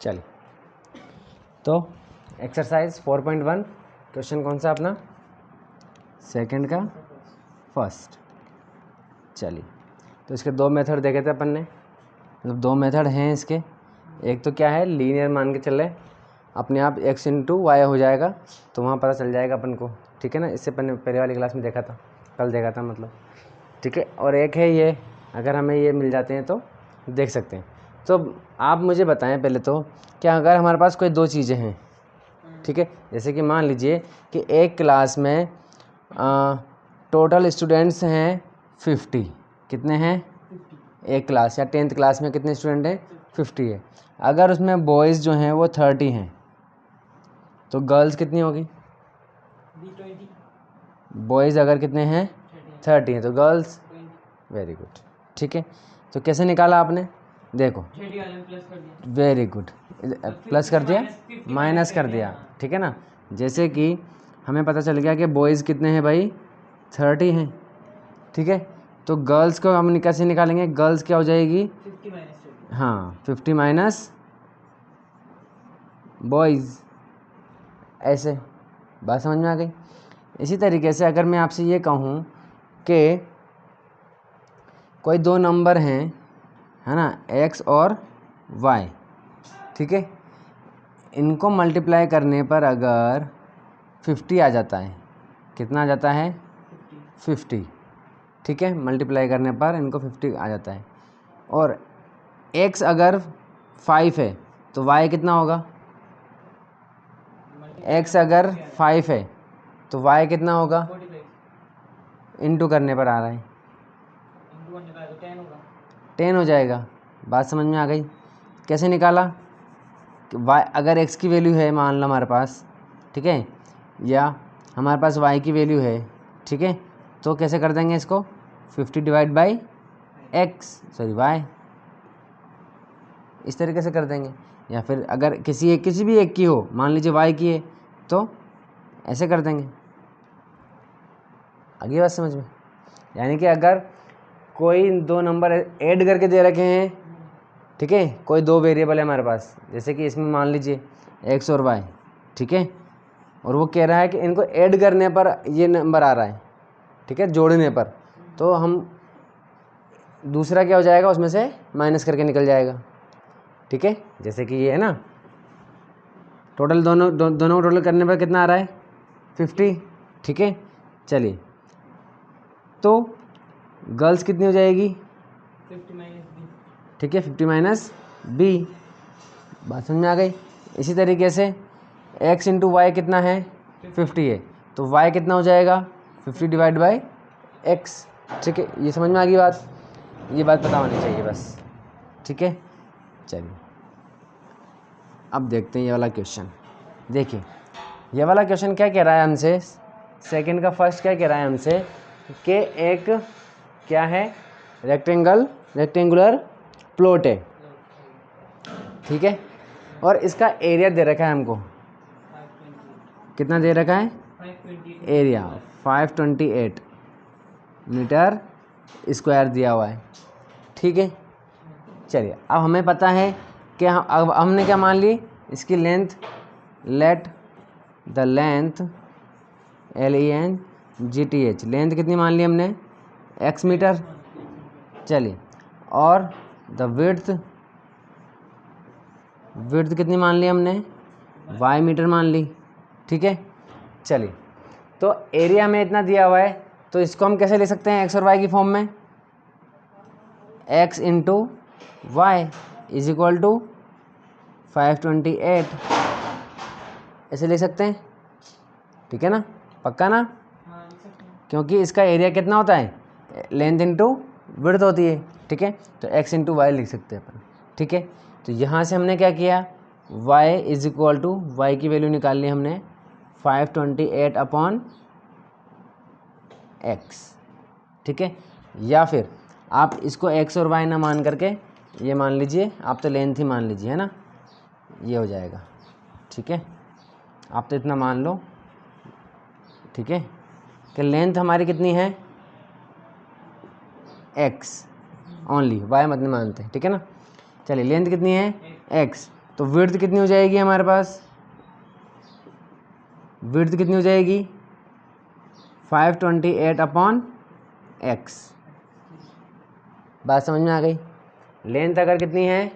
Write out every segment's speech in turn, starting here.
चलिए, तो exercise 4.1 question कौन सा अपना, सेकंड का फर्स्ट। चलिए, तो इसके दो मेथड देखे थे अपन ने, मतलब दो मेथड हैं इसके। एक तो क्या है, लीनियर मान के चले, अपने आप x इंटू वाई हो जाएगा, तो वहाँ पता चल जाएगा अपन को, ठीक है ना। इससे अपन ने पहले वाली क्लास में देखा था, कल देखा था मतलब, ठीक है। और एक है ये, अगर हमें ये मिल जाते हैं तो देख सकते हैं। तो आप मुझे बताएं पहले तो, क्या अगर हमारे पास कोई दो चीज़ें हैं, ठीक है, जैसे कि मान लीजिए कि एक क्लास में टोटल स्टूडेंट्स हैं 50, कितने हैं, एक क्लास या 10th क्लास में कितने स्टूडेंट हैं, 50 है। अगर उसमें बॉयज़ जो हैं वो 30 हैं, तो गर्ल्स कितनी होगी, बॉयज़ अगर कितने हैं 30 हैं तो गर्ल्स, वेरी गुड, ठीक है। तो कैसे निकाला आपने, देखो, वेरी गुड, प्लस कर दिया, माइनस कर दिया, ठीक है ना। जैसे कि हमें पता चल गया कि बॉयज़ कितने हैं भाई, 30 हैं, ठीक है। तो गर्ल्स को हम कैसे निकालेंगे, गर्ल्स क्या हो जाएगी, 50 हाँ 50 माइनस बॉयज़, ऐसे बात समझ में आ गई। इसी तरीके से अगर मैं आपसे ये कहूँ कि कोई दो नंबर हैं, है ना, x और y, ठीक है, इनको मल्टीप्लाई करने पर अगर 50 आ जाता है, कितना आ जाता है, 50, ठीक है, मल्टीप्लाई करने पर इनको 50 आ जाता है। और x अगर 5 है तो y कितना होगा, x अगर 5 है तो y कितना होगा, इनटू करने पर आ रहा है, 10 हो जाएगा। बात समझ में आ गई। कैसे निकाला, y अगर x की वैल्यू है मान लो हमारे पास, ठीक है, या हमारे पास y की वैल्यू है, ठीक है, तो कैसे कर देंगे इसको, 50 divide by x, sorry y, इस तरीके से कर देंगे। या फिर अगर किसी भी एक की हो, मान लीजिए y की है, तो ऐसे कर देंगे। आगे बात समझ में, यानी कि अगर कोई दो नंबर ऐड करके दे रखे हैं, ठीक है, कोई दो वेरिएबल है हमारे पास, जैसे कि इसमें मान लीजिए x और y, ठीक है, और वो कह रहा है कि इनको ऐड करने पर ये नंबर आ रहा है, ठीक है, जोड़ने पर, तो हम दूसरा क्या हो जाएगा, उसमें से माइनस करके निकल जाएगा, ठीक है। जैसे कि ये है ना, टोटल दोनों टोटल करने पर कितना आ रहा है, 50, ठीक है। चलिए, तो गर्ल्स कितनी हो जाएगी, 50 माइनस बी, ठीक है, 50 माइनस बी, बात समझ में आ गई। इसी तरीके से x इंटू वाई कितना है, 50 है, तो y कितना हो जाएगा, 50 डिवाइड बाई x, ठीक है। ये समझ में आ गई बात, ये बात पता होनी चाहिए बस, ठीक है। चलिए, अब देखते हैं ये वाला क्वेश्चन। देखिए, ये वाला क्वेश्चन क्या कह रहा है हमसे, सेकंड का फर्स्ट क्या कह रहा है हमसे कि एक क्या है, रेक्टेंगुलर प्लॉट है, ठीक है, और इसका एरिया दे रखा है हमको, 528, कितना दे रखा है, 528 एरिया 528 मीटर स्क्वायर दिया हुआ है, ठीक है। चलिए, अब हमें पता है कि अब हमने क्या मान ली, इसकी length, let the length LENGTH, length कितनी मान ली हमने, x मीटर, चलिए, और द विड्थ कितनी मान ली हमने, y मीटर मान ली, ठीक है। चलिए, तो एरिया में इतना दिया हुआ है, तो इसको हम कैसे ले सकते हैं, x और y की फॉर्म में, x into Y is equal to 528, ऐसे ले सकते हैं, ठीक है ना, पक्का ना, हाँ लिख सकते हैं, क्योंकि इसका एरिया कितना होता है, लेंथ इंटू विड्थ होती है, ठीक है। तो x इंटू वाई लिख सकते हैं अपन, ठीक है। तो यहाँ से हमने क्या किया, y is equal to, Y की वैल्यू निकाल ली हमने 528 अपॉन x, ठीक है। या फिर आप इसको x और y ना मान करके ये मान लीजिए, आप तो लेंथ ही मान लीजिए, है ना, ये हो जाएगा, ठीक है। आप तो इतना मान लो, ठीक है, कि लेंथ हमारी कितनी है, x ओनली, y मत नहीं मानते, ठीक है ना। चलिए, लेंथ कितनी है, x, तो विड्थ कितनी हो जाएगी हमारे पास, विड्थ कितनी हो जाएगी 528 अपॉन एक्स। बात समझ में आ गई। लेंथ अगर कितनी है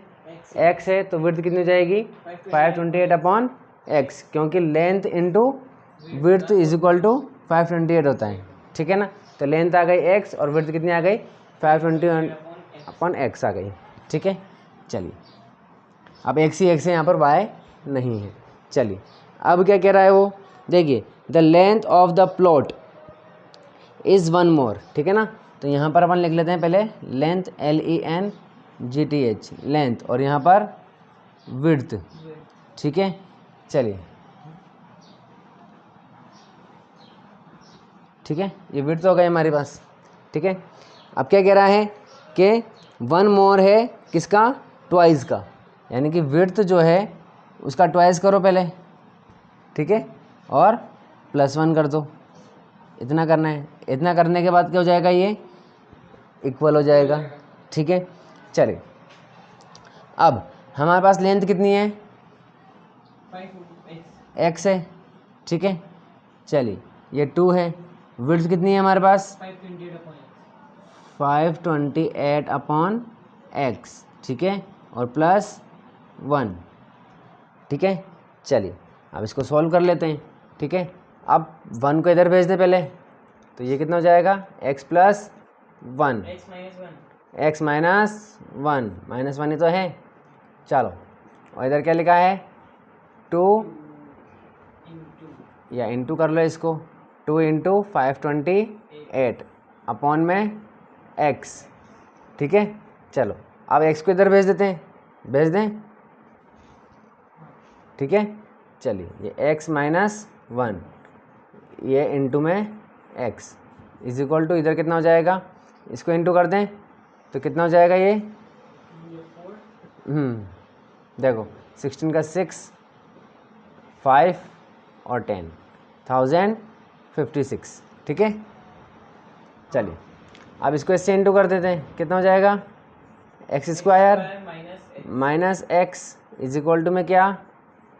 एक्स है तो विड्थ कितनी हो जाएगी 528 अपॉन एक्स, क्योंकि length into width is equal to 528 होता है, ठीक है ना। तो लेंथ आ गई एक्स और विड्थ कितनी आ गई 528 अपॉन एक्स आ गई, ठीक है। चलिए अब एक्स ही एक्स है, यहाँ पर वाई नहीं है। चलिए अब क्या कह रहा है वो, देखिए the length of the plot is 1 मोर, ठीक है ना। तो यहाँ पर अपन लिख लेते हैं पहले लेंथ LENGTH लेंथ, और यहाँ पर विड्थ, ठीक है। चलिए ठीक है, ये विड्थ हो गई हमारे पास, ठीक है। अब क्या कह रहा है कि 1 मोर है किसका, ट्वाइस का, यानी कि विड्थ जो है उसका ट्वाइस करो पहले, ठीक है, और +1 कर दो। इतना करना है, इतना करने के बाद क्या हो जाएगा, ये इक्वल हो जाएगा, ठीक है। चलिए अब हमारे पास लेंथ कितनी है 5x x है, ठीक है। चलिए ये 2 है, विड्थ कितनी है हमारे पास 528 अपॉन एक्स, ठीक है, और +1, ठीक है। चलिए अब इसको सॉल्व कर लेते हैं, ठीक है। अब 1 को इधर भेज दे पहले, तो ये कितना हो जाएगा x + 1, x -1 ही तो है। चलो और इधर क्या लिखा है 2 या इंटू कर लो इसको, 2 × 528 अपॉन में x, ठीक है। चलो अब x को इधर भेज देते हैं, भेज दें, ठीक है। चलिए ये x - 1 ये इंटू में x इज इक्वल टू, इधर कितना हो जाएगा, इसको इंटू कर दें तो कितना हो जाएगा ये, देखो 16 का 6, 5 और 10, 1056, ठीक है। चलिए अब इसको इससे इंटू कर देते हैं, कितना हो जाएगा x² - x is equal to में क्या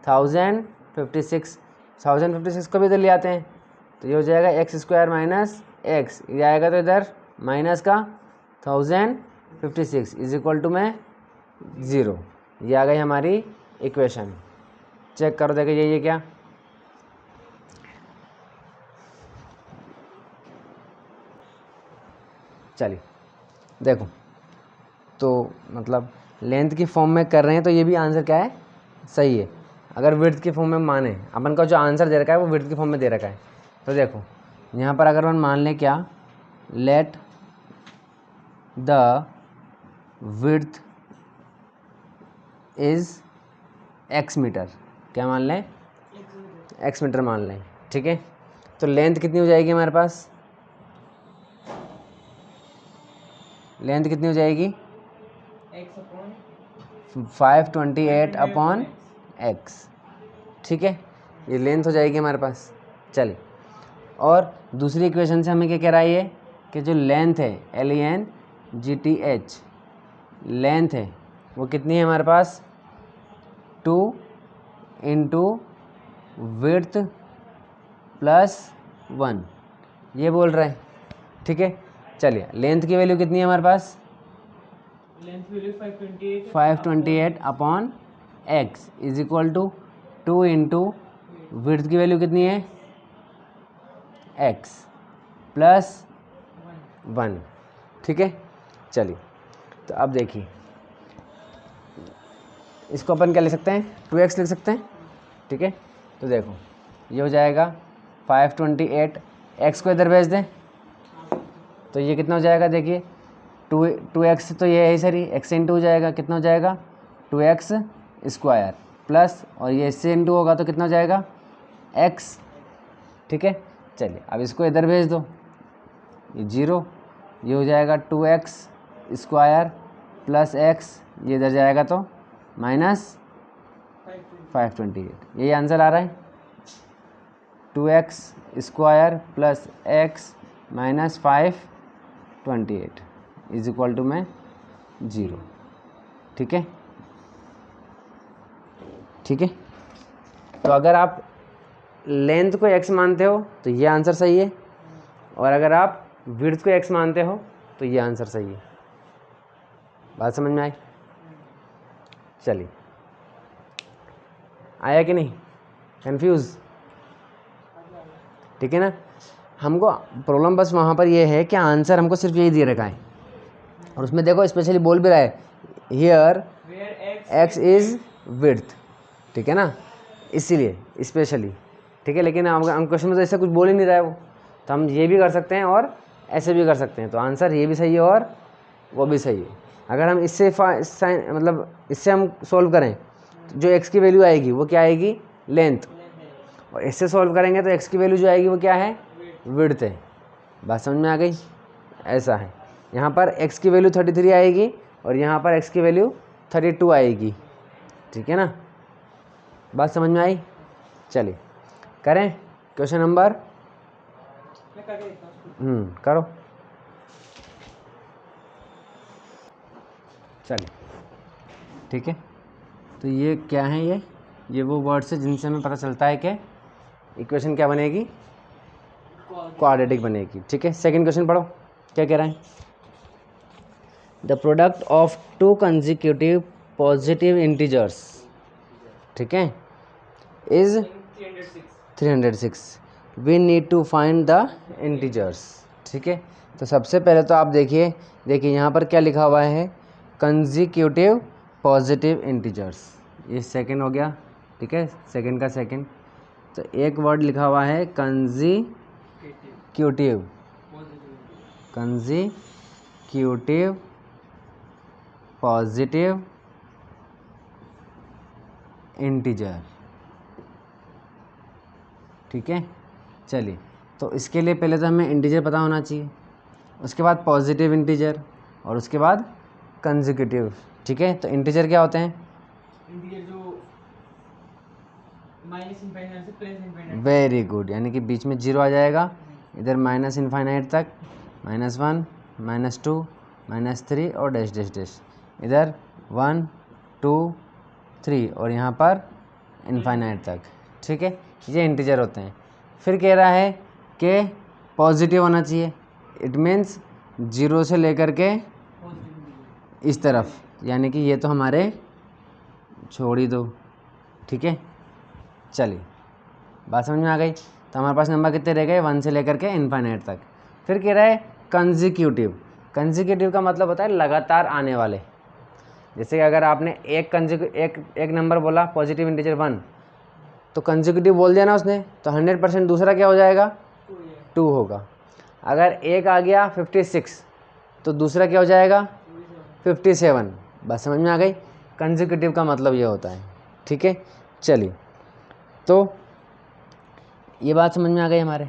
1056, 1056 को भी इधर ले आते हैं तो ये हो जाएगा x² - x, ये आएगा तो इधर माइनस का 1056 इज इक्वल टू में 0। ये आ गई हमारी इक्वेशन। चेक करो देखो ये क्या, चलिए देखो, तो मतलब लेंथ की फॉर्म में कर रहे हैं तो ये भी आंसर क्या है, सही है। अगर विड्थ की फॉर्म में माने, अपन का जो आंसर दे रखा है वो विड्थ की फॉर्म में दे रखा है, तो देखो यहाँ पर अगर अपन मान लें क्या, let the width is x metre, क्या मान लें x मीटर मान लें, ठीक है। तो लेंथ कितनी हो जाएगी हमारे पास, लेंथ कितनी हो जाएगी 528 अपॉन x, ठीक है, ये लेंथ हो जाएगी हमारे पास। चलिए और दूसरी इक्वेशन से हमें क्या कह रहा है ये, कि जो लेंथ है LENGTH लेंथ है वो कितनी है हमारे पास 2 × विड्थ +1, ये बोल रहे हैं, ठीक है। चलिए लेंथ की वैल्यू कितनी है हमारे पास, length value 528 upon x is equal to 2 × width की वैल्यू कितनी है x +1, ठीक है। चलिए तो अब देखिए इसको अपन क्या लिख सकते हैं 2x लिख सकते हैं, ठीक है। तो देखो ये हो जाएगा 528, x को इधर भेज दें तो ये कितना हो जाएगा, देखिए 2x तो ये है सरी, x इंटू हो जाएगा, कितना हो जाएगा 2x² प्लस, और ये इससे इंटू होगा तो कितना हो जाएगा x, ठीक है। चलिए अब इसको इधर भेज दो, ये 0, ये हो जाएगा 2x² प्लस x, ये इधर जाएगा तो -528, यही आंसर आ रहा है 2x² plus x -528 is equal to में 0, ठीक है। ठीक है, तो अगर आप लेंथ को x मानते हो तो ये आंसर सही है, और अगर आप विड्थ को x मानते हो तो ये आंसर सही है। बात समझ में आई? चलिए, आया कि नहीं? कंफ्यूज? ठीक है ना। हमको प्रॉब्लम बस वहाँ पर ये है कि आंसर हमको सिर्फ यही दे रखा है, और उसमें देखो स्पेशली बोल भी रहा है here where x is width, ठीक है ना, इसीलिए स्पेशली। ठीक है, लेकिन हम क्वेश्चन में तो ऐसा कुछ बोल ही नहीं रहा है वो, तो हम ये भी कर सकते हैं और ऐसे भी कर सकते हैं, तो आंसर ये भी सही है और वो भी सही है। अगर हम इससे मतलब इससे हम सॉल्व करें तो जो x की वैल्यू आएगी वो क्या आएगी? लेंथ, और इससे सॉल्व करेंगे तो x की वैल्यू जो आएगी वो क्या है? विड्थ है। बात समझ में आ गई? ऐसा है, यहाँ पर x की वैल्यू 33 आएगी और यहाँ पर x की वैल्यू 32 आएगी, ठीक है ना। बात समझ में आई? चलिए करें क्वेश्चन नंबर, मैं करके देखता हूँ। करो। चलिए ठीक है, तो ये क्या है? ये वो वर्ड्स है जिनसे हमें पता चलता है कि इक्वेशन क्या बनेगी? क्वाड्रेटिक बनेगी। ठीक है, सेकंड क्वेश्चन पढ़ो, क्या कह रहा है? The product of two consecutive positive integers, ठीक है, is 306। We need to find the integers. ठीक है, तो सबसे पहले तो आप देखिए यहाँ पर क्या लिखा हुआ है? कंसेक्यूटिव पॉजिटिव इंटीजर्स, ये सेकंड हो गया। ठीक है, सेकंड का सेकंड, तो एक वर्ड लिखा हुआ है कंसेक्यूटिव, कंसेक्यूटिव पॉजिटिव इंटीजर। ठीक है, चलिए, तो इसके लिए पहले तो हमें इंटीजर पता होना चाहिए, उसके बाद पॉजिटिव इंटीजर, और उसके बाद कंसेक्यूटिव। ठीक है, तो इंटीजर क्या होते हैं? इंटीजर जो माइनस इनफाइनाइट से प्लस इनफाइनाइट। वेरी गुड, यानी कि बीच में जीरो आ जाएगा, इधर माइनस इनफाइनाइट तक, -1, -2, -3 और डैश डैश डैश, इधर 1 2 3 और यहाँ पर इनफाइनाइट तक। ठीक है, ये इंटीजर होते हैं। फिर कह रहा है कि पॉजिटिव होना चाहिए, इट मीन्स जीरो से लेकर के इस तरफ, यानी कि ये तो हमारे छोड़ ही दो। ठीक है, चलिए, बात समझ में आ गई। तो हमारे पास नंबर कितने रह गए? 1 से लेकर के इनफाइनाइट तक। फिर कह रहा है कंसेक्यूटिव। कंसेक्यूटिव का मतलब होता है लगातार आने वाले। जैसे कि अगर आपने एक नंबर बोला पॉजिटिव इंटीजर 1, तो कंसेक्यूटिव बोल दिया ना उसने, तो 100% दूसरा क्या हो जाएगा? 2 होगा। अगर एक आ गया 56, तो दूसरा क्या हो जाएगा? 57। बस समझ में आ गई, कंसेक्यूटिव का मतलब ये होता है। ठीक है, चलिए, तो ये बात समझ में आ गई हमारे?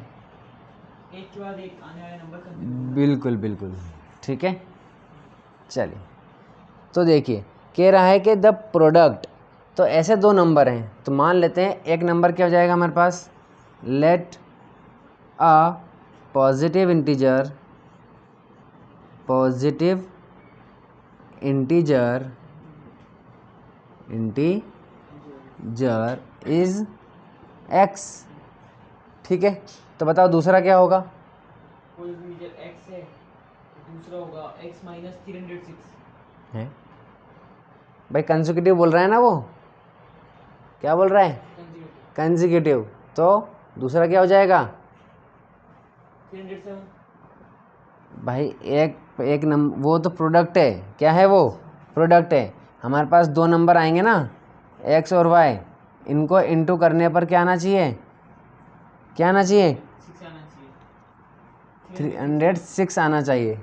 एक के बाद एक आने वाले नंबर का। बिल्कुल बिल्कुल, ठीक है, चलिए, तो देखिए कह रहा है कि द प्रोडक्ट, तो ऐसे दो नंबर हैं, तो मान लेते हैं एक नंबर क्या हो जाएगा हमारे पास? Let a positive integer is x। ठीक है, तो बताओ दूसरा क्या होगा? पॉजिटिव इंटीजर x है, दूसरा होगा x माइनस 306 है भाई, कंसेक्यूटिव बोल रहा है ना वो, क्या बोल रहा है? कंसेक्यूटिव, तो दूसरा क्या हो जाएगा? 307। भाई एक नंबर, वो तो प्रोडक्ट है, क्या है वो? प्रोडक्ट है। हमारे पास दो नंबर आएंगे ना, x और y, इनको इंटू करने पर क्या आना चाहिए? क्या आना चाहिए? 6 आना चाहिए, 306 आना चाहिए।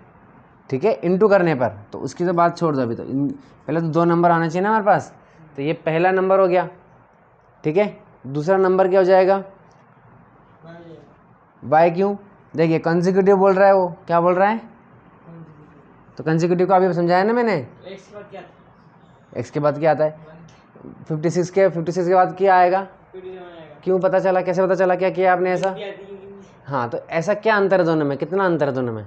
ठीक है, इंटू करने पर, तो उसकी तो बात छोड़ दो अभी, तो पहले तो दो नंबर आना चाहिए ना हमारे पास, तो ये पहला नंबर हो गया। ठीक है, दूसरा नंबर क्या हो जाएगा? y। क्यों? देखिए कंसेक्यूटिव बोल रहा है वो, क्या बोल रहा है? तो कंसेक्यूटिव को अभी समझाया ना मैंने, x के बाद क्या था? x के बाद क्या आता है? 56 के बाद क्या आएगा? 57 आएगा। क्यों पता चला? कैसे पता चला? क्या किया आपने ऐसा? ये आती है, हाँ, तो ऐसा क्या अंतर है दोनों में? कितना अंतर है दोनों में?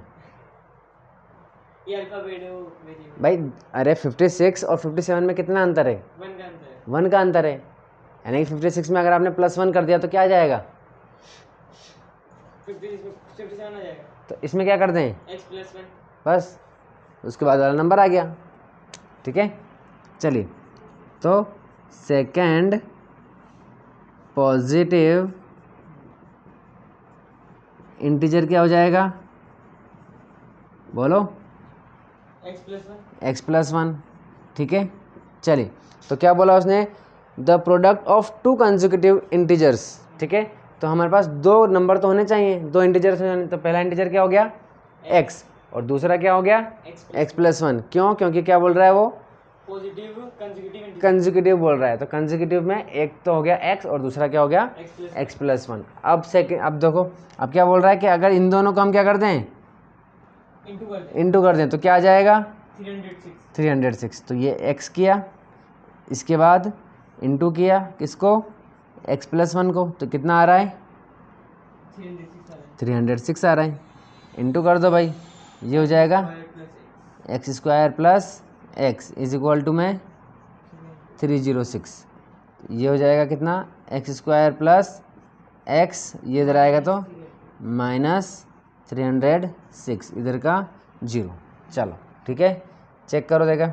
ये अल्फाबेट है, वो वेरिएबल। भाई अरे 56 और 57 में कितना अंतर है? 1 का अंतर है। 1 का अंतर है। यानी कि 56 में अगर आपने +1 कर दिया तो क्या आ जाएगा? 57 आ जाएगा। तो इसमें क्या कर दें? x+1 बस उसके बाद वाला नंबर आ गया। ठीक है, चलिए, तो सेकंड पॉजिटिव इंटीजर क्या हो जाएगा? बोलो। x+1। ठीक है, चलिए, तो क्या बोला उसने? The product of two consecutive integers. ठीक है, तो हमारे पास दो नंबर तो होने चाहिए, दो इंटीजर्स होने। तो पहला इंटीजर क्या हो गया? x, और दूसरा क्या हो गया? x+1। क्यों? क्योंकि क्या बोल रहा है वो? पॉजिटिव कंसेक्यूटिव कंसेक्यूटिव बोल रहा है। तो कंसेक्यूटिव में एक तो हो गया x और दूसरा क्या हो गया? x+1। अब सेकंड, अब देखो, अब क्या बोल रहा है कि अगर इन दोनों को हम क्या कर दें? इंटू कर दें तो क्या आ जाएगा? 306। तो ये x किया, इसके बाद इंटू किया किसको? x+1 को, तो कितना आ रहा है? 306 आ रहा है। इंटू कर दो भाई, ये हो जाएगा x² plus x is equal to में 306। ये हो जाएगा कितना? x² प्लस x, ये इधर आएगा तो -306, इधर का 0। चलो ठीक है, चेक करो, देखा आ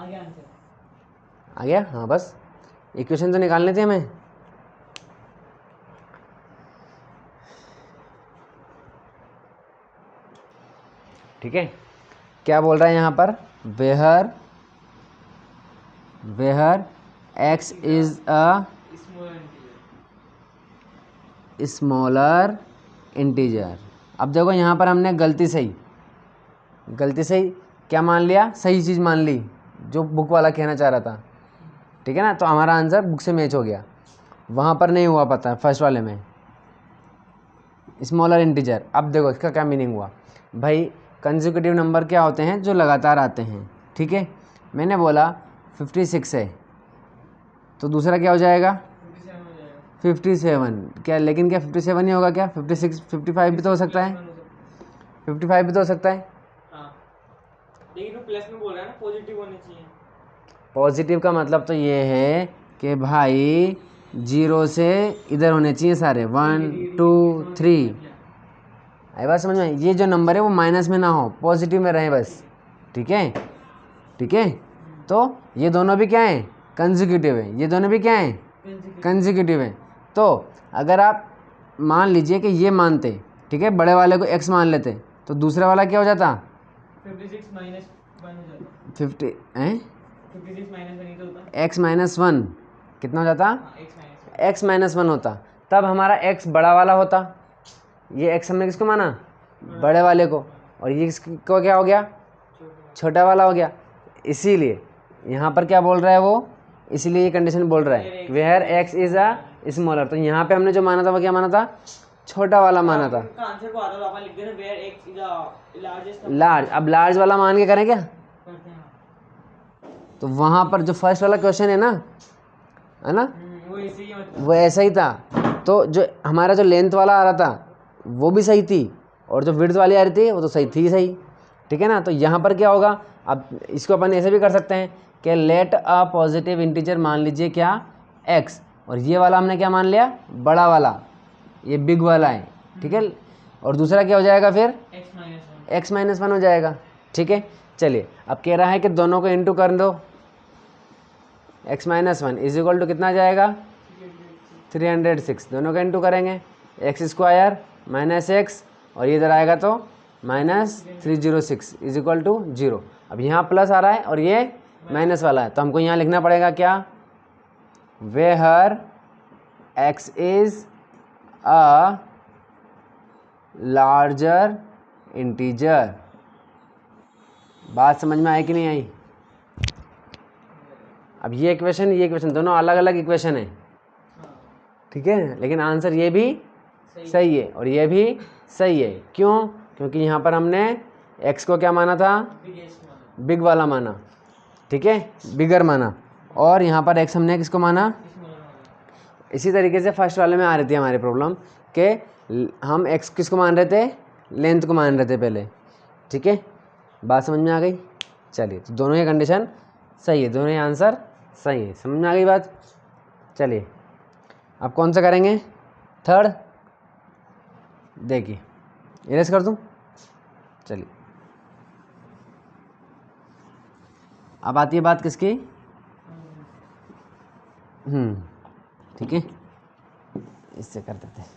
गया आंसर। आ गया? हाँ, बस इक्वेशन तो निकालने थे हमें। ठीक है, क्या बोल रहा है यहाँ पर? वेहर x is a smaller integer. अब देखो यहाँ पर हमने गलती से ही क्या मान लिया? सही चीज़ मान ली, जो बुक वाला कहना चाह रहा था। ठीक है ना, तो हमारा आंसर बुक से मैच हो गया। वहाँ पर नहीं हुआ पता है, फर्स्ट वाले में स्मॉलर इंटीजर। अब देखो इसका क्या मीनिंग हुआ भाई? कंसेक्यूटिव नंबर क्या होते हैं? जो लगातार आते हैं। ठीक है, मैंने बोला 56 है, तो दूसरा क्या हो जाएगा? 57। क्या, लेकिन क्या 57 ही होगा क्या? 56, 55 भी तो हो सकता है, 55 भी तो हो सकता है। लेकिन वो प्लस में बोल रहा है ना, पॉजिटिव होने चाहिए। पॉजिटिव का मतलब तो ये है कि भाई 0 से इधर होने चाहिए सारे, 1 2 3। आई बात समझ में? ये जो नंबर है वो माइनस में ना हो, पॉजिटिव में रहे बस। ठीक है, ठीक है, तो ये दोनों भी क्या हैं? कंसेक्यूटिव है। ये दोनों भी क्या हैं? कंसेक्यूटिव है। तो अगर आप मान लीजिए कि ये मानते, ठीक है, बड़े वाले को x मान लेते, तो दूसरा वाला क्या हो जाता? 56 - 1 हो जाता। 50 हैं? 56 - 1 ही तो होता। x-1 कितना हो जाता? x - 1 x-1 होता, तब हमारा x बड़ा वाला होता। ये x हमने किसको माना? बड़े वाले को, और ये किसको क्या हो गया? छोटा वाला हो गया। इसीलिए यहाँ पर क्या बोल रहा है वो? इसीलिए ये कंडीशन बोल रहा है where x is a smaller. तो यहाँ पे हमने जो माना था वो क्या माना था? छोटा वाला माना था, आंसर को आधा वापस लिख देना, where x is a largest. Large. अब लार्ज वाला मान के करें क्या? करते हैं। तो वहाँ पर जो फर्स्ट वाला क्वेश्चन है ना, वो ऐसे ही मतलब वो ऐसा ही था। तो जो हमारा जो लेंथ वाला आ रहा था वो भी सही थी, और जो विड्थ वाली आ रही थी वो तो सही थी सही। ठीक है ना, तो यहाँ पर क्या होगा? अब इसको अपन ऐसे भी कर सकते हैं कि लेट अ पॉजिटिव इंटीजर, मान लीजिए क्या? x, और ये वाला हमने क्या मान लिया? बड़ा वाला, ये बिग वाला है। ठीक है, और दूसरा क्या हो जाएगा फिर? x-1 हो जाएगा। ठीक है, चलिए, अब कह रहा है कि दोनों को इंटू कर दो। x-1 इज इक्वल टू कितना आ जाएगा? 306। दोनों का इंटू करेंगे, x² माइनस x, और ये इधर आएगा तो -306 इज इक्वल टू 0। अब यहाँ प्लस आ रहा है और ये माइनस वाला है, तो हमको यहाँ लिखना पड़ेगा क्या? Where x is a larger integer. बात समझ में आई कि नहीं आई? अब ये इक्वेशन दोनों अलग अलग इक्वेशन है। ठीक है, लेकिन आंसर ये भी सही है और ये भी सही है। क्यों? क्योंकि यहाँ पर हमने x को क्या माना था? बिग वाला माना। ठीक है, बिगर माना, और यहाँ पर x हमने किसको माना? इसी तरीके से फर्स्ट वाले में आ रही थी हमारी प्रॉब्लम कि हम x किसको मान रहे थे? लेंथ को मान रहे थे पहले। ठीक है, बात समझ में आ गई? चलिए, तो दोनों ही कंडीशन सही है, दोनों ही आंसर सही है, समझ में आ गई बात। चलिए अब कौन सा करेंगे, थर्ड। देखिए इरेज कर दूं, चलिए अब आती है बात किसकी, ठीक है, इससे कर देते हैं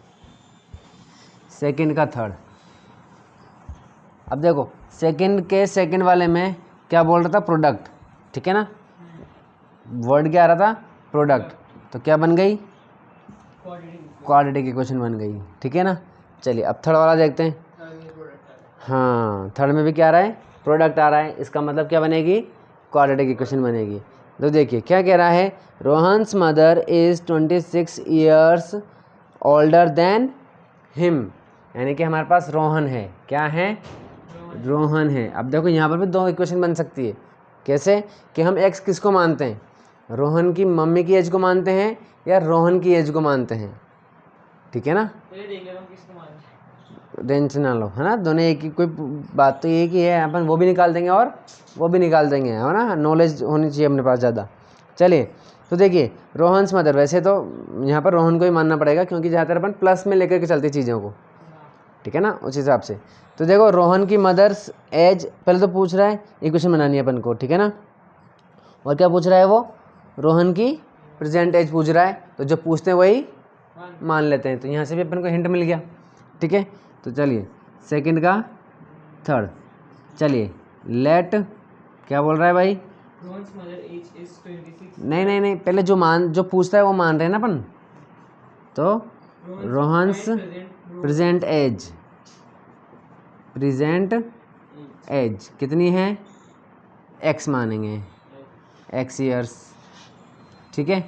सेकंड का थर्ड। अब देखो सेकंड के सेकंड वाले में क्या बोल रहा था, प्रोडक्ट, ठीक है ना, वर्ड क्या आ रहा था, प्रोडक्ट, तो क्या बन गई, क्वाड्रेटिक इक्वेशन बन गई, ठीक है ना। चलिए अब थर्ड वाला देखते हैं। हाँ थर्ड में भी क्या आ रहा है, प्रोडक्ट आ रहा है, इसका मतलब क्या बनेगी, क्वाड्रेटिक इक्वेशन बनेगी। तो देखिए क्या कह रहा है, Rohan's mother is 26 years older than him, यानी कि हमारे पास रोहन है, क्या है, रोहन है। अब देखो यहाँ पर भी दो इक्वेशन बन सकती है, कैसे कि हम एक्स किसको मानते हैं, रोहन की मम्मी की एज को मानते हैं या रोहन की एज को मानते हैं, ठीक है ना, टेंशन ना लो, है ना, दोनों एक ही, कोई बात तो एक ही है, अपन वो भी निकाल देंगे और वो भी निकाल देंगे, है ना, नॉलेज होनी चाहिए अपने पास ज़्यादा। चलिए तो देखिए रोहन्स मदर, वैसे तो यहाँ पर रोहन को ही मानना पड़ेगा क्योंकि ज़्यादातर अपन प्लस में लेकर के चलते चीज़ों को, ठीक है ना, उस हिसाब से। तो देखो रोहन की मदर्स एज, पहले तो पूछ रहा है इक्वेशन बनानी है अपन को, ठीक है ना, और क्या पूछ रहा है वो, रोहन की प्रेजेंट एज पूछ रहा है, तो जो पूछते हैं वही मान लेते हैं, तो यहाँ से भी अपन को हिंट मिल गया, ठीक है। तो चलिए सेकंड का थर्ड, चलिए लेट, क्या बोल रहा है भाई, नहीं, पहले जो पूछता है वो मान रहे हैं ना अपन, तो रोहन्स प्रेजेंट एज कितनी है, एक्स मानेंगे, एक्स ईयर्स, ठीक है।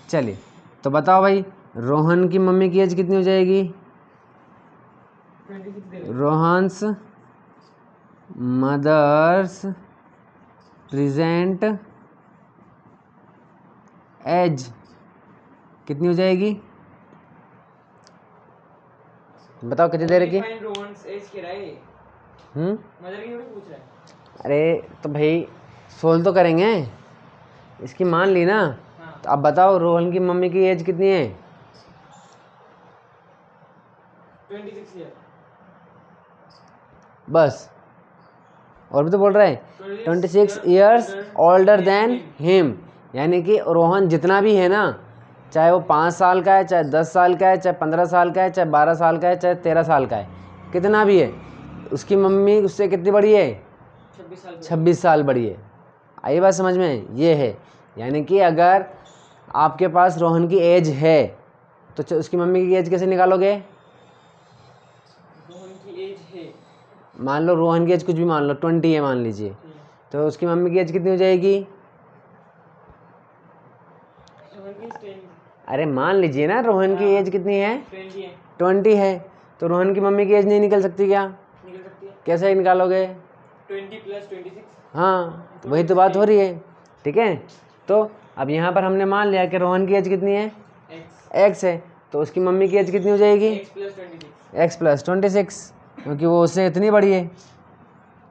चलिए तो बताओ भाई रोहन की मम्मी की एज कितनी हो जाएगी, रोहन्स मदर्स प्रेजेंट एज कितनी हो जाएगी, बताओ कितनी देर की, अरे तो भाई सोल्व तो करेंगे, इसकी मान ली ना, तो अब बताओ रोहन की मम्मी की एज कितनी है, 26 ईयर, बस, और भी तो बोल रहा है 26 ईयर्स ओल्डर देन हिम, यानी कि रोहन जितना भी है ना, चाहे वो 5 साल का है, चाहे 10 साल का है, चाहे 15 साल का है, चाहे 12 साल का है, चाहे 13 साल का है, कितना भी है, उसकी मम्मी उससे कितनी बड़ी है, 26 साल बड़ी है। आई बात समझ में, ये है, यानी कि अगर आपके पास रोहन की एज है तो उसकी मम्मी की एज कैसे निकालोगे, रोहन की एज है, मान लो रोहन की एज कुछ भी मान लो 20 है मान लीजिए, तो उसकी मम्मी की एज कितनी हो जाएगी, अरे मान लीजिए ना रोहन की एज कितनी है, 20 है, तो रोहन की मम्मी की एज नहीं निकल सकती क्या, निकल सकती है, कैसे निकालोगे, 20 + 26, हाँ तो वही तो बात हो रही है, ठीक है। तो अब यहाँ पर हमने मान लिया कि रोहन की एज कितनी है, एक्स है, तो उसकी मम्मी की एज कितनी हो जाएगी, एक्स प्लस 26, क्योंकि वो उससे इतनी बड़ी है।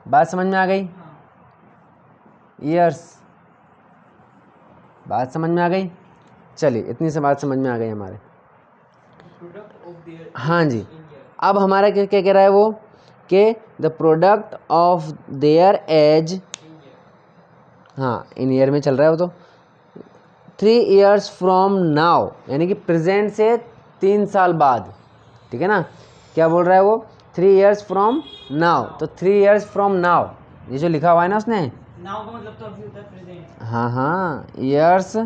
बात समझ में आ गई, ईयर्स, बात समझ में आ गई। चलिए इतनी से बात समझ में आ गई हमारे, हाँ जी। अब हमारा क्या क्या कह रहा है वो, कि the product of their age, हाँ इन ईयर में चल रहा है वो, तो 3 ईयर्स फ्रॉम नाउ, यानी कि प्रेजेंट से 3 साल बाद, ठीक है ना, क्या बोल रहा है वो, 3 ईयर्स फ्रॉम नाउ, तो 3 ईयर्स फ्रॉम नाउ, ये जो लिखा हुआ है ना उसने, नाउ का मतलब तो अभी होता है प्रेजेंट, हाँ ईयर्स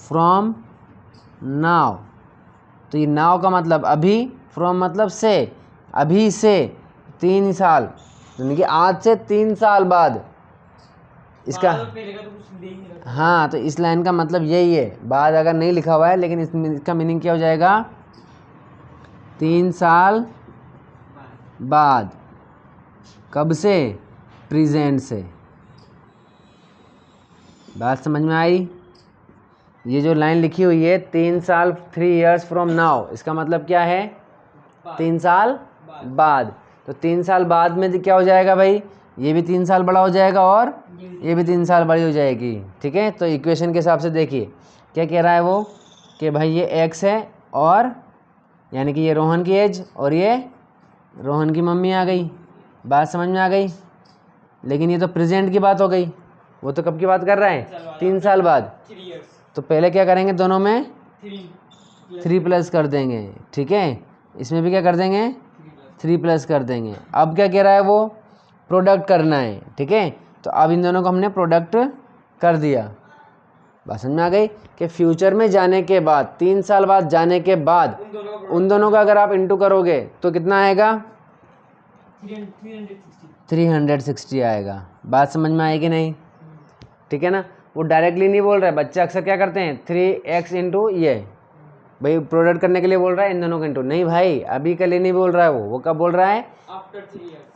फ्रॉम नाउ, तो ये नाउ का मतलब अभी, फ्रॉम मतलब से, अभी से 3 साल, यानी कि आज से 3 साल बाद इसका, पहले का तो कुछ दे ही नहीं रहा, हाँ तो इस लाइन का मतलब यही है, बाद अगर नहीं लिखा हुआ है लेकिन इसका मीनिंग क्या हो जाएगा, 3 साल बाद, कब से, प्रेजेंट से। बात समझ में आई, ये जो लाइन लिखी हुई है 3 साल 3 ईयर्स फ्रॉम नाउ, इसका मतलब क्या है, 3 साल बाद, तो 3 साल बाद में क्या हो जाएगा भाई, ये भी 3 साल बड़ा हो जाएगा और ये ये भी 3 साल बड़ी हो जाएगी। ठीक है, तो इक्वेशन के हिसाब से देखिए क्या कह रहा है वो कि भाई ये एक्स है और यानी कि ये रोहन की एज और ये रोहन की मम्मी आ गई। बात समझ में आ गई? लेकिन ये तो प्रेजेंट की बात हो गई, वो तो कब की बात कर रहा है? 3 साल बाद। 3 years तो पहले क्या करेंगे, दोनों में 3 3 प्लस कर देंगे। ठीक है, इसमें भी क्या कर देंगे? 3 प्लस कर देंगे। अब क्या कह रहा है वो? प्रोडक्ट करना है। ठीक है, तो अब इन दोनों को हमने प्रोडक्ट कर दिया। बात समझ में आ गई कि फ्यूचर में जाने के बाद 3 साल बाद जाने के बाद उन दोनों का अगर आप इंटू करोगे तो कितना आएगा? 360 आएगा। बात समझ में आएगी नहीं? ठीक है ना, वो डायरेक्टली नहीं बोल रहा है। बच्चे अक्सर क्या करते हैं 3x इंटू ये, भाई प्रोडक्ट करने के लिए बोल रहा है इन दोनों का इंटू। नहीं भाई, अभी के लिए नहीं बोल रहा है वो कब बोल रहा है?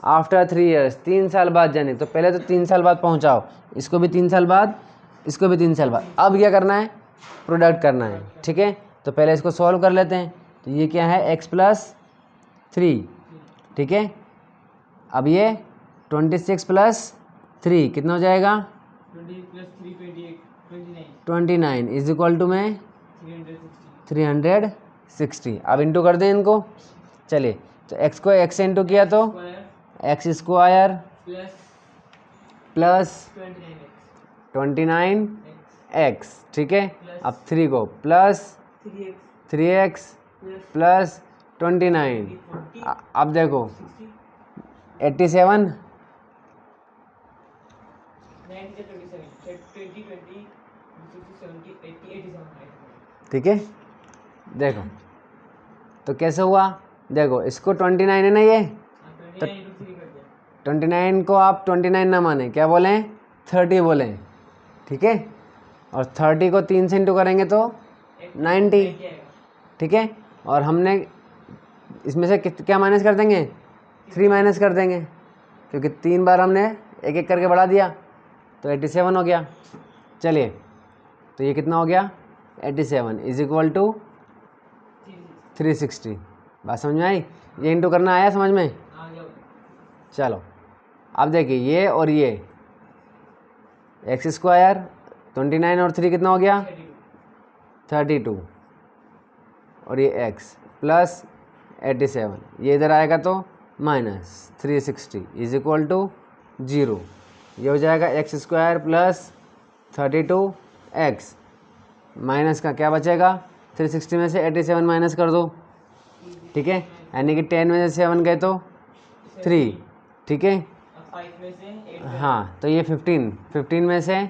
आफ्टर 3 ईयर्स, 3 साल बाद जाने। तो पहले तो 3 साल बाद पहुंचाओ, इसको भी 3 साल बाद, इसको भी 3 साल बाद। अब क्या करना है? प्रोडक्ट करना है। ठीक है, तो पहले इसको सॉल्व कर लेते हैं। तो ये क्या है? x plus 3। ठीक है, अब ये 26 प्लस 3 कितना हो जाएगा? 29 इज इक्वल टू में 360। अब इंटू कर दें इनको। चलिए, तो x को x से इंटू किया तो x स्क्वायर प्लस 29x। ठीक है, अब 3 को प्लस 3x प्लस 29। अब देखो 87, ठीक है। देखो तो कैसे हुआ? देखो इसको 29 है ना, ये तो 29 को आप 29 ना माने, क्या बोलें? 30 बोलें। ठीक है, और 30 को 3 से इंटू करेंगे तो 90। ठीक है, और हमने इसमें से क्या माइनस कर देंगे? 3 माइनस कर देंगे, क्योंकि 3 बार हमने एक एक करके बढ़ा दिया, तो 87 हो गया। चलिए, तो ये कितना हो गया? 87 इज इक्वल टू 360। बात समझ में आई? ये इंटू करना आया समझ में? चलो, अब देखिए ये और ये एक्स स्क्वायर 29 और 3 कितना हो गया? 32, और ये एक्स प्लस 87, ये इधर आएगा तो माइनस 360 इज इक्वल टू 0। ये हो जाएगा x square plus 32x minus का क्या बचेगा? 360 में से 87 माइनस कर दो। ठीक है, यानी कि 10 में से 7 गए तो 3। ठीक है, 5 में से 8 हाँ, तो ये 15 में से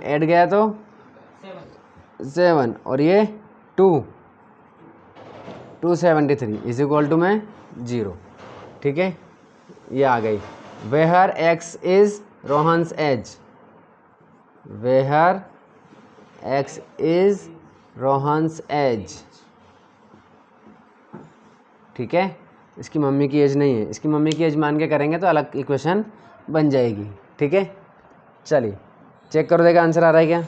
8 गया तो 7, और ये 273 इज इक्वल टू में 0। ठीक है, ये आ गई। Where x is Rohan's age, where x is Rohan's age. ठीक है, इसकी मम्मी की एज नहीं है, इसकी मम्मी की एज मान के करेंगे तो अलग इक्वेशन बन जाएगी। ठीक है, चलिए चेक करो, देखा आंसर आ रहा है क्या?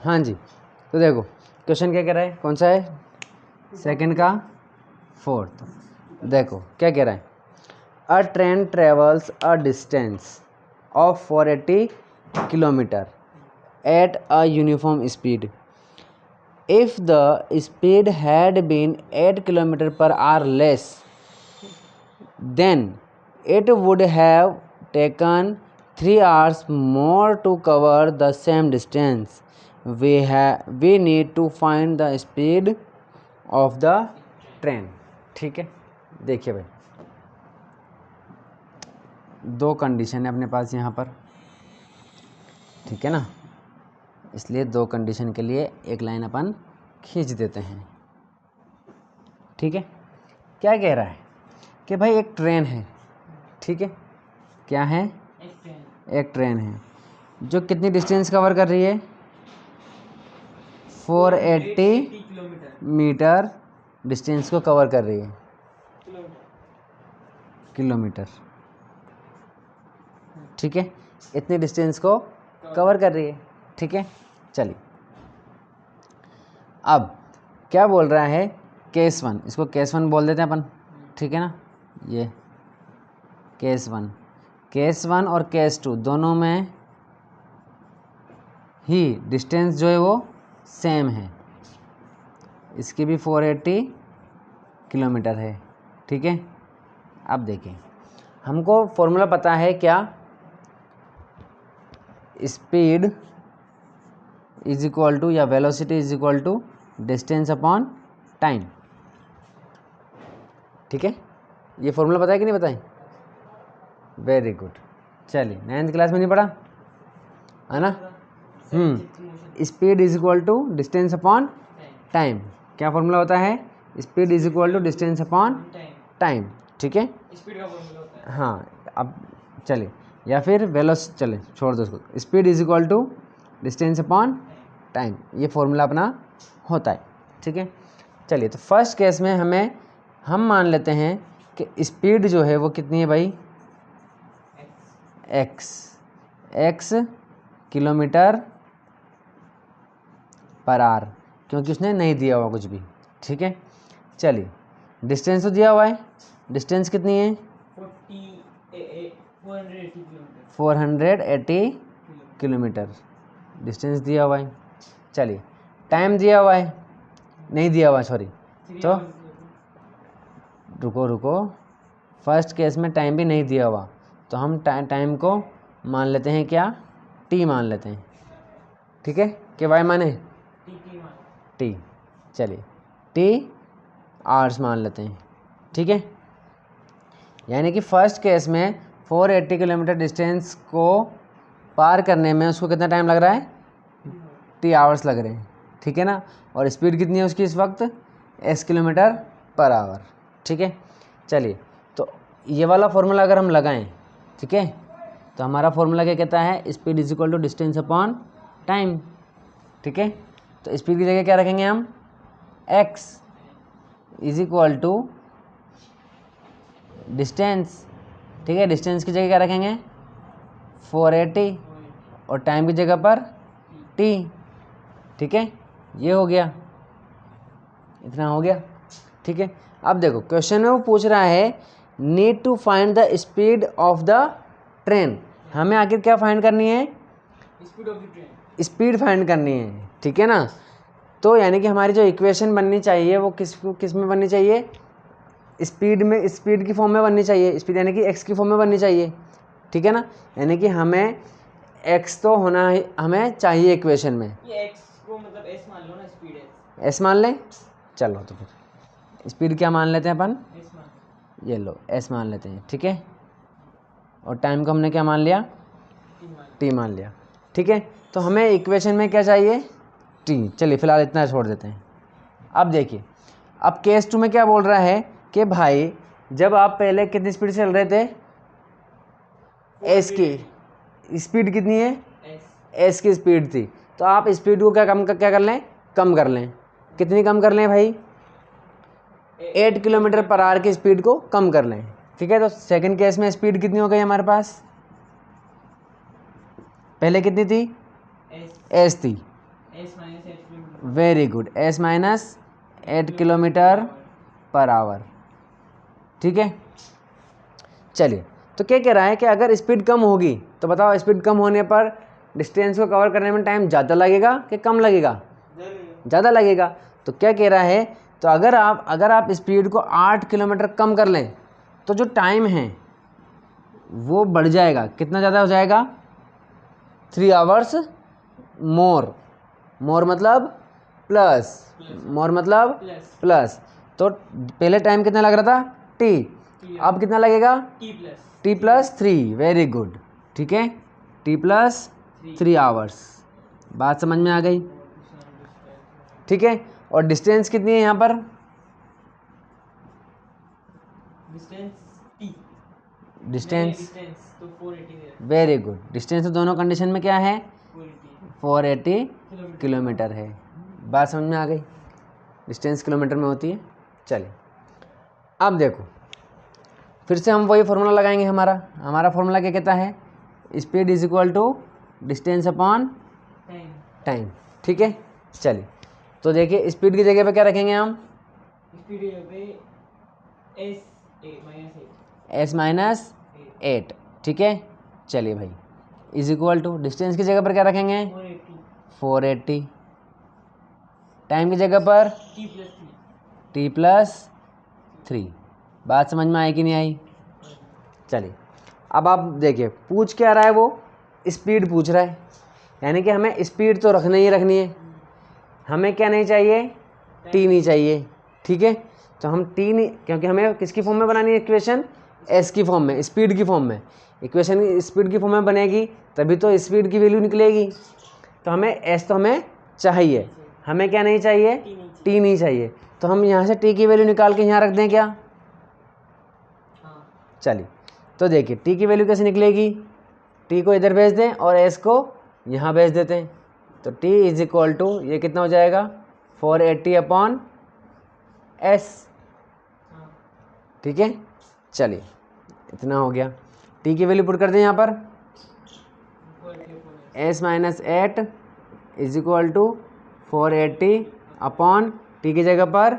हाँ जी, तो देखो क्वेश्चन क्या कह रहा है, कौन सा है? सेकंड का 4th। देखो क्या कह रहा है? अ train travels a distance of 480 kilometre at a uniform speed. If the speed had been 8 km per hour less, then it would have taken 3 hours more to cover the same distance. We need to find the speed of the train. ठीक है, देखिए भाई, दो condition है अपने पास यहाँ पर। ठीक है ना, इसलिए दो कंडीशन के लिए एक लाइन अपन खींच देते हैं। ठीक है, क्या कह रहा है कि भाई एक ट्रेन है। ठीक है, क्या है? एक ट्रेन है जो कितनी डिस्टेंस कवर कर रही है? 480 मीटर डिस्टेंस को कवर कर रही है। किलोमीटर। ठीक है, इतनी डिस्टेंस को कवर कर रही है। ठीक है, चलिए अब क्या बोल रहा है? केस 1, इसको केस 1 बोल देते हैं अपन। ठीक है ना। ये केस 1 और केस 2 दोनों में ही डिस्टेंस जो है वो सेम है। इसकी भी 480 किलोमीटर है, ठीक है। अब देखिए, हमको फॉर्मूला पता है क्या, स्पीड इज इक्वल टू या velocity is equal to distance upon time, ठीक है। ये फॉर्मूला पता है कि नहीं पता है? Very good. चलिए 9th क्लास में नहीं पढ़ा है ना। Speed is equal to distance upon time. क्या फॉर्मूला होता है? Speed is equal to distance upon time, ठीक है। स्पीड का फॉर्मूला होता है। हाँ, अब चलिए, या फिर वेलोसिटी, चले छोड़ दो उसको। Speed is equal to distance upon time, ये फॉर्मूला अपना होता है, ठीक है। चलिए, तो फर्स्ट केस में हम मान लेते हैं कि स्पीड जो है वो कितनी है भाई? x किलोमीटर पर आवर, क्योंकि उसने नहीं दिया हुआ कुछ भी, ठीक है। चलिए, डिस्टेंस तो दिया हुआ है। डिस्टेंस कितनी है? 480 किलोमीटर डिस्टेंस दिया हुआ है। चलिए, टाइम दिया हुआ है, नहीं दिया हुआ, सॉरी। तो रुको, फर्स्ट केस में टाइम भी नहीं दिया हुआ, तो हम टाइम को मान लेते हैं क्या? t मान लेते हैं, ठीक है। कि y माने t, चलिए t आवर्स मान लेते हैं, ठीक है। यानी कि फर्स्ट केस में 480 किलोमीटर डिस्टेंस को पार करने में उसको कितना टाइम लग रहा है? t आवर्स लग रहे हैं, ठीक है ना। और स्पीड कितनी है उसकी इस वक्त? s किलोमीटर पर आवर, ठीक है। चलिए, तो ये वाला फॉर्मूला अगर हम लगाएं, ठीक है, तो हमारा फॉर्मूला क्या कहता है? Speed is equal to distance upon time, ठीक है। तो स्पीड की जगह क्या रखेंगे हम? x is equal to distance, ठीक है। डिस्टेंस की जगह क्या रखेंगे? 480, और टाइम की जगह पर t, ठीक है। ये हो गया, इतना हो गया, ठीक है। अब देखो, क्वेश्चन में वो पूछ रहा है need to find the speed of the train. हमें आखिर क्या फाइंड करनी है? Speed of the train, speed find करनी है, ठीक है ना। तो यानी कि हमारी जो इक्वेशन बननी चाहिए वो किस में बननी चाहिए? स्पीड की फॉर्म में बननी चाहिए। स्पीड यानी कि x की फॉर्म में बननी चाहिए, ठीक है ना। यानी कि हमें x तो होना ही हमें चाहिए इक्वेशन में। ये x को मतलब s मान लो ना, स्पीड s मान लें, चलो तो फिर स्पीड क्या मान लेते हैं अपन? s मान, ये लो s मान लेते हैं, ठीक है। और टाइम को हमने क्या मान लिया? t मान लिया, ठीक है। तो हमें इक्वेशन में क्या चाहिए? t। चलिए फिलहाल इतना छोड़ देते हैं। अब देखिए, अब केस 2 में क्या बोल रहा है कि भाई जब आप पहले कितनी स्पीड से चल रहे थे? s की स्पीड कितनी है? s की स्पीड थी। तो आप स्पीड को क्या कर लें? कम कर लें। कितनी कम कर लें भाई? 8 किलोमीटर पर आवर की स्पीड को कम कर लें, ठीक है। तो सेकंड केस में स्पीड कितनी हो गई हमारे पास? पहले कितनी थी? s थी, s minus 8 kilometre, very good, s minus 8 kilometre per hour, ठीक है। चलिए, तो क्या कह रहा है कि अगर स्पीड कम होगी तो बताओ, स्पीड कम होने पर डिस्टेंस को कवर करने में टाइम ज़्यादा लगेगा कि कम लगेगा? ज़्यादा लगेगा। तो क्या कह रहा है, तो अगर आप स्पीड को 8 किलोमीटर कम कर लें तो जो टाइम है वो बढ़ जाएगा। कितना ज़्यादा हो जाएगा? 3 आवर्स मोर मतलब प्लस, मोर मतलब प्लस। तो पहले टाइम कितना लग रहा था? t, अब कितना लगेगा? t प्लस 3, वेरी गुड, ठीक है। t प्लस 3 आवर्स, बात समझ में आ गई, ठीक है। और डिस्टेंस कितनी है यहाँ पर? डिस्टेंस तो 480 है, वेरी गुड। डिस्टेंस तो दोनों कंडीशन में क्या है? 480 किलोमीटर है। बात समझ में आ गई, डिस्टेंस किलोमीटर में होती है। चलिए, अब देखो, फिर से हम वही फॉर्मूला लगाएंगे। हमारा फॉर्मूला क्या कहता है? Speed is equal to distance upon time, ठीक है। चलिए, तो देखिए, स्पीड की जगह पे क्या रखेंगे हम? स्पीड पे एस माइनस 8, ठीक है। चलिए भाई, इज इक्वल टू डिस्टेंस की जगह पर क्या रखेंगे? 480। टाइम की जगह पर t+3। बात समझ में आई कि नहीं आई? चलिए, अब आप देखिए पूछ क्या रहा है, वो स्पीड पूछ रहा है, यानी कि हमें स्पीड तो रखनी ही रखनी है। हमें क्या नहीं चाहिए? टी नहीं चाहिए, ठीक है। तो हम टी नहीं, क्योंकि हमें किसकी फॉर्म में बनानी है इक्वेशन? एस की फॉर्म में, स्पीड की फॉर्म में। इक्वेशन स्पीड की फॉर्म में बनेगी तभी तो स्पीड की वैल्यू निकलेगी। तो हमें एस तो हमें चाहिए, हमें क्या नहीं चाहिए? टी नहीं चाहिए। तो हम यहाँ से टी की वैल्यू निकाल के यहाँ रख दें क्या? चलिए, तो देखिए टी की वैल्यू कैसे निकलेगी? टी को इधर भेज दें और एस को यहाँ भेज देते हैं। तो टी इज इक्वल टू, ये कितना हो जाएगा? 480/s, ठीक है। चलिए, इतना हो गया। टी की वैल्यू पुट कर दें यहाँ पर, s minus 8 is equal to 480 t की जगह पर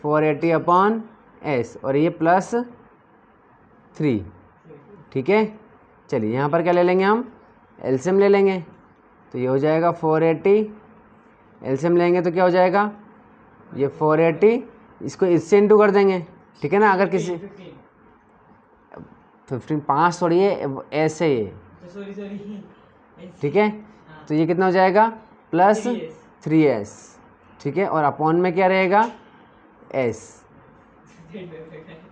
480/s और ये +3, ठीक है। चलिए, यहाँ पर क्या ले लेंगे हम? एलसीएम ले लेंगे। तो ये हो जाएगा 480, एलसीएम लेंगे तो क्या हो जाएगा? ये 480, इसको इससे इंटू कर देंगे, ठीक है ना। अगर किसी 15 5 थोड़ी है, एस है ये, ठीक है। तो ये कितना हो जाएगा? +3s, ठीक है। और अपॉन में क्या रहेगा? s।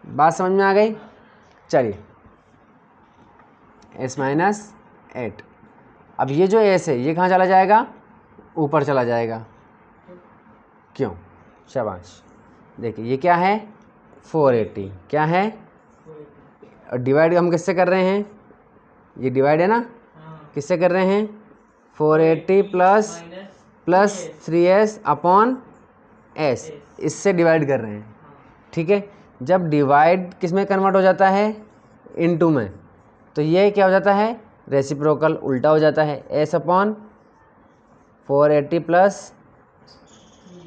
बात समझ में आ गई? चलिए, s माइनस 8। अब ये जो s है ये कहाँ चला जाएगा? ऊपर चला जाएगा। क्यों? शाबाश। देखिए ये क्या है? 480, क्या है? और डिवाइड हम किससे कर रहे हैं? ये डिवाइड है ना, किससे कर रहे हैं? 480 प्लस 3s/s, इससे डिवाइड कर रहे हैं, ठीक है। जब डिवाइड किस में कन्वर्ट हो जाता है? इनटू में, तो ये क्या हो जाता है? रेसिप्रोकल, उल्टा हो जाता है। s/480 प्लस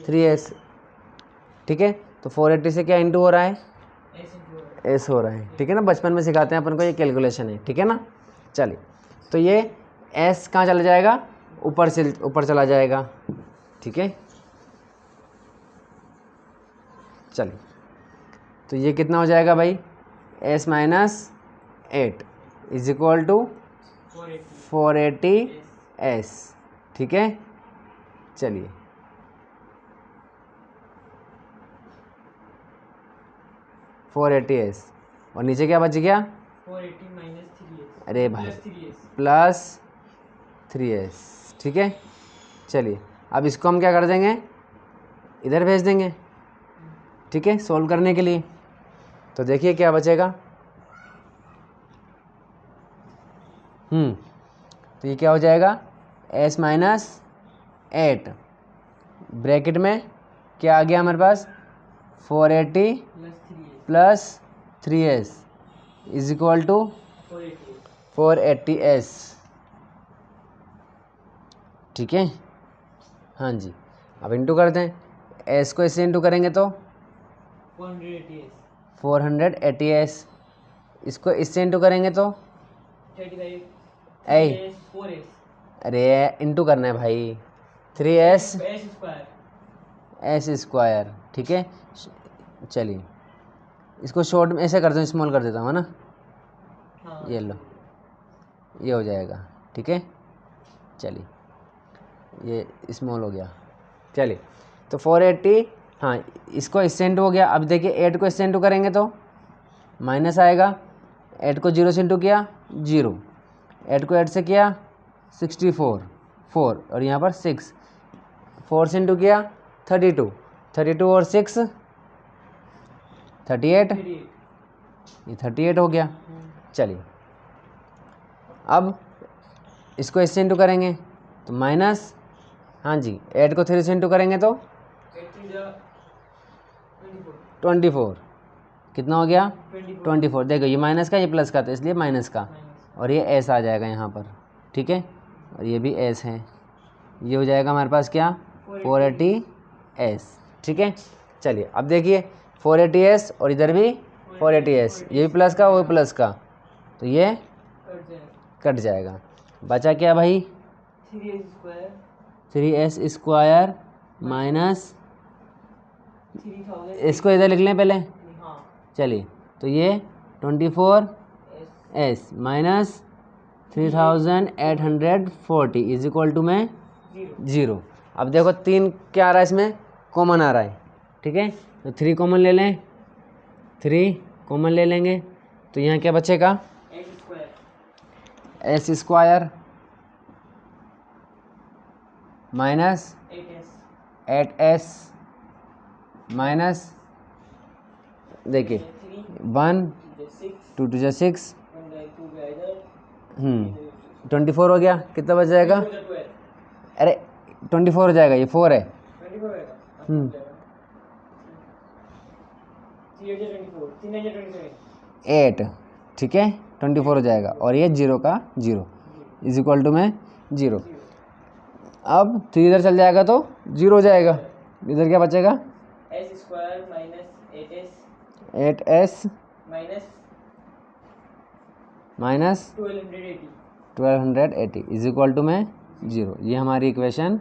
3s, ठीक है। तो 480 से क्या इंटू हो रहा है? s हो रहा है, ठीक है ना। बचपन में सिखाते हैं अपन को, ये कैलकुलेशन है, ठीक है ना। चलिए, तो ये s कहाँ चला जाएगा? ऊपर से ऊपर चला जाएगा, ठीक है। चलिए, तो ये कितना हो जाएगा भाई? s minus 8 is equal to 480s, ठीक है। चलिए, (480s) और नीचे क्या बच गया? 480 माइनस 3s, अरे भाई, +3s, ठीक है। चलिए, अब इसको हम क्या कर देंगे? इधर भेज देंगे, ठीक है, सोल्व करने के लिए। तो देखिए क्या बचेगा। तो ये क्या हो जाएगा? s माइनस 8 ब्रैकेट में क्या आ गया हमारे पास? 480 plus 3s is equal to 480s, ठीक है। हाँ जी, अब इंटू कर दें। s को इससे इंटू करेंगे तो 480s, इसको इससे इंटू करेंगे तो 35, ए 4s, अरे इंटू करना है भाई, 3s s², ठीक है। चलिए, इसको शॉर्ट में ऐसे कर दो, स्मॉल कर देता हूँ, है ना। ये लो, ये हो जाएगा, ठीक है। चलिए, ये स्मॉल हो गया। चलिए, तो 480, हाँ, इसको इससे इंटू हो गया। अब देखिए 8 को इससे इंटू करेंगे तो माइनस आएगा। 8 को 0 से इंटू किया 0, 8 को 8 से किया 64, 4 और यहाँ पर 6, 4 से इंटू किया 32, 32 और 6 38, ये 38 हो गया। चलिए, अब इसको इससे इंटू करेंगे तो माइनस, हाँ जी, 8 को 3 से इंटू करेंगे तो 24, कितना हो गया? 24। देखो ये माइनस का, ये प्लस का, तो इसलिए माइनस का, और ये एस आ जाएगा यहाँ पर, ठीक है। और ये भी एस है, ये हो जाएगा हमारे पास क्या? 480s, ठीक है। चलिए, अब देखिए 480s और इधर भी 480s, ये भी प्लस का वो भी प्लस का, तो ये कट जाएगा। कट जाएगा। बचा क्या भाई? 3s square 3s square minus, 3000 इसको इधर लिख लें पहले, हाँ चलिए, तो ये 24s minus 3840 is equal to में 0। अब देखो 3 क्या आ रहा है इसमें, कॉमन आ रहा है, ठीक है, तो 3 कॉमन ले लें, 3 कॉमन ले लेंगे, तो यहाँ क्या बचेगा? s square minus 8s minus, देखिए 1 2 2 6, 24 हो गया, कितना बच जाएगा? अरे 24 हो जाएगा, ये 4 है। 8, ठीक है, 24 हो जाएगा, और ये 0 का 0 इज इक्वल टू में 0। अब 3 इधर चल जाएगा तो 0 हो जाएगा, इधर क्या बचेगा? s square minus 8s minus 1280 is equal to में 0। ये हमारी इक्वेशन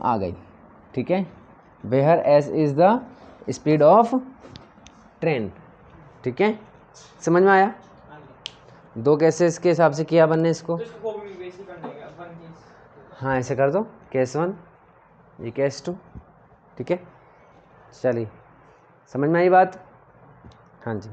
आ गई, ठीक है, where s is the speed of train, ठीक है, समझ में आया? दो केसेस के हिसाब से किया बनने इसको, हाँ ऐसे कर दो, केस 1 ये केस 2, ठीक है, चलिए समझ में आई बात? हाँ जी।